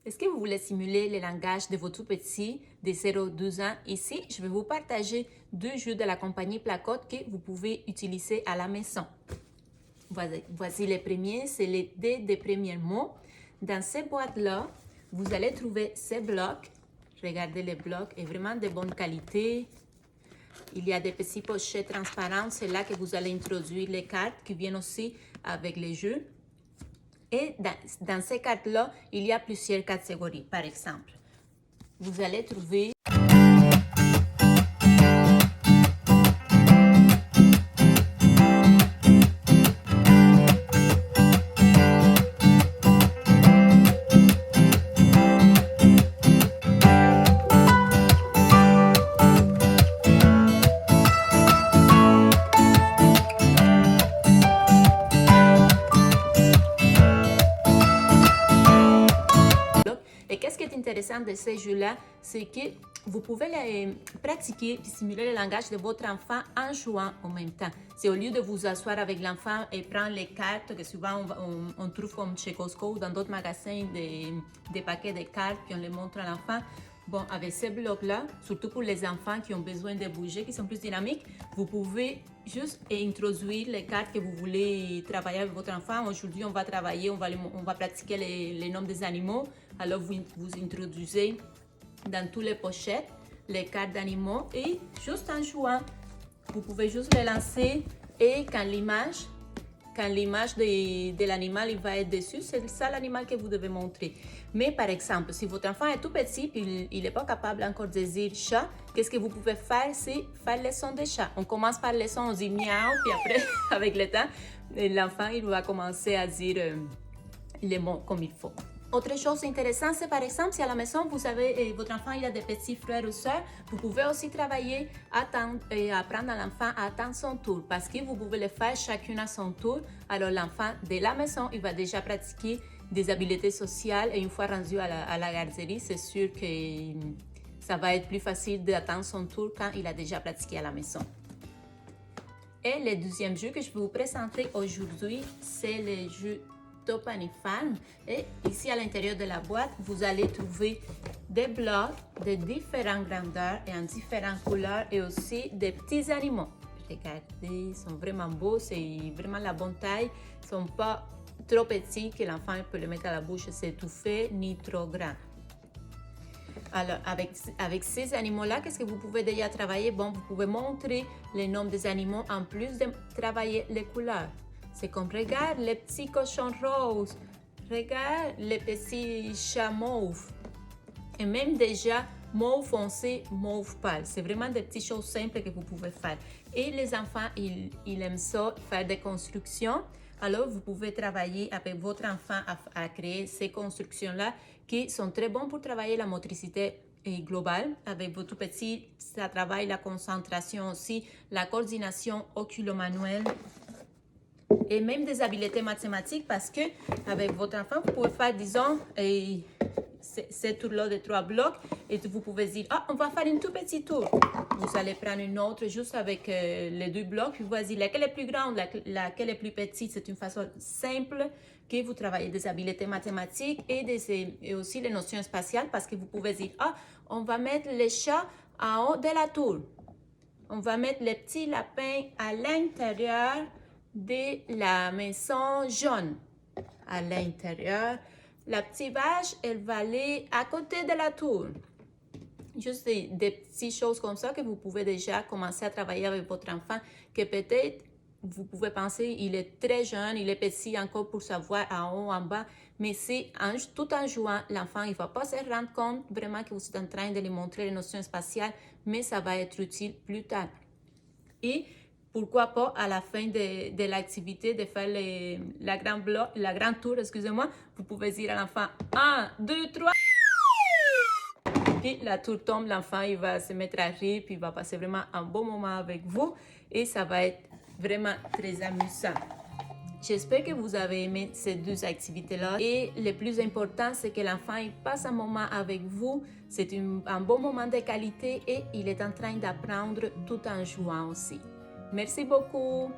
Est-ce que vous voulez simuler le langage de vos tout-petits de 0 à 12 ans? Ici, je vais vous partager 2 jeux de la compagnie Placote que vous pouvez utiliser à la maison. Voici les premiers, c'est les dés des premiers mots. Dans ces boîtes-là, vous allez trouver ces blocs. Regardez, les blocs est vraiment de bonne qualité. Il y a des petits pochettes transparents, c'est là que vous allez introduire les cartes qui viennent aussi avec les jeux. Et dans ces cartes-là, il y a plusieurs catégories. Par exemple, vous allez trouver et qu'est-ce qui est intéressant de ces jeux-là, c'est que vous pouvez les pratiquer et simuler le langage de votre enfant en jouant en même temps. C'est au lieu de vous asseoir avec l'enfant et prendre les cartes que souvent on trouve comme chez Costco ou dans d'autres magasins des paquets de cartes puis on les montre à l'enfant. Bon, avec ces blocs-là, surtout pour les enfants qui ont besoin de bouger, qui sont plus dynamiques, vous pouvez juste introduire les cartes que vous voulez travailler avec votre enfant. Aujourd'hui, on va travailler, on va pratiquer les noms des animaux. Alors, vous introduisez dans toutes les pochettes les cartes d'animaux et juste en jouant, vous pouvez juste les lancer et quand l'image de l'animal il va être dessus, c'est ça l'animal que vous devez montrer. Mais par exemple, si votre enfant est tout petit et il n'est pas capable encore de dire chat, qu'est-ce que vous pouvez faire? C'est faire les sons des chats. On commence par les sons, on dit miaou, puis après, avec le temps, l'enfant il va commencer à dire les mots comme il faut. Autre chose intéressante, c'est par exemple, si à la maison, vous avez, votre enfant il a des petits frères ou sœurs, vous pouvez aussi travailler apprendre à l'enfant à attendre son tour parce que vous pouvez le faire chacune à son tour. Alors l'enfant, de la maison, il va déjà pratiquer des habiletés sociales et une fois rendu à la garderie, c'est sûr que ça va être plus facile d'attendre son tour quand il a déjà pratiqué à la maison. Et le deuxième jeu que je vais vous présenter aujourd'hui, c'est le jeu Topanifan. Et ici à l'intérieur de la boîte, vous allez trouver des blocs de différentes grandeurs et en différentes couleurs et aussi des petits animaux. Regardez, ils sont vraiment beaux, c'est vraiment la bonne taille. Ils ne sont pas trop petits que l'enfant peut le mettre à la bouche et s'étouffer, ni trop grands. Alors, avec ces animaux-là, qu'est-ce que vous pouvez déjà travailler? Bon, vous pouvez montrer les noms des animaux en plus de travailler les couleurs. C'est comme, regarde les petits cochons roses, regarde les petits chats mauves. Et même déjà, mauve foncé, mauve pâle. C'est vraiment des petites choses simples que vous pouvez faire. Et les enfants, ils aiment ça, faire des constructions. Alors, vous pouvez travailler avec votre enfant à créer ces constructions-là qui sont très bonnes pour travailler la motricité globale. Avec votre petit, ça travaille la concentration aussi, la coordination oculo-manuelle et même des habiletés mathématiques parce que avec votre enfant, vous pouvez faire, disons, ce tour-là de 3 blocs et vous pouvez dire, ah, on va faire une toute petite tour. Vous allez prendre une autre juste avec les 2 blocs, puis vous allez dire laquelle est plus grande, laquelle est plus petite. C'est une façon simple que vous travaillez des habiletés mathématiques et aussi les notions spatiales parce que vous pouvez dire, ah, on va mettre les chats en haut de la tour. On va mettre les petits lapins à l'intérieur de la maison jaune. À l'intérieur, la petite vache, elle va aller à côté de la tour. Juste des petites choses comme ça que vous pouvez déjà commencer à travailler avec votre enfant, que peut-être vous pouvez penser il est très jeune, il est petit encore pour savoir en haut, en bas, mais c'est tout en jouant, l'enfant il ne va pas se rendre compte vraiment que vous êtes en train de lui montrer les notions spatiales, mais ça va être utile plus tard. Et pourquoi pas à la fin de l'activité de faire la grande tour, excusez-moi, vous pouvez dire à l'enfant 1, 2, 3. Puis la tour tombe, l'enfant il va se mettre à rire, puis il va passer vraiment un bon moment avec vous et ça va être vraiment très amusant. J'espère que vous avez aimé ces 2 activités-là et le plus important, c'est que l'enfant il passe un moment avec vous. C'est un bon moment de qualité et il est en train d'apprendre tout en jouant aussi. Merci beaucoup.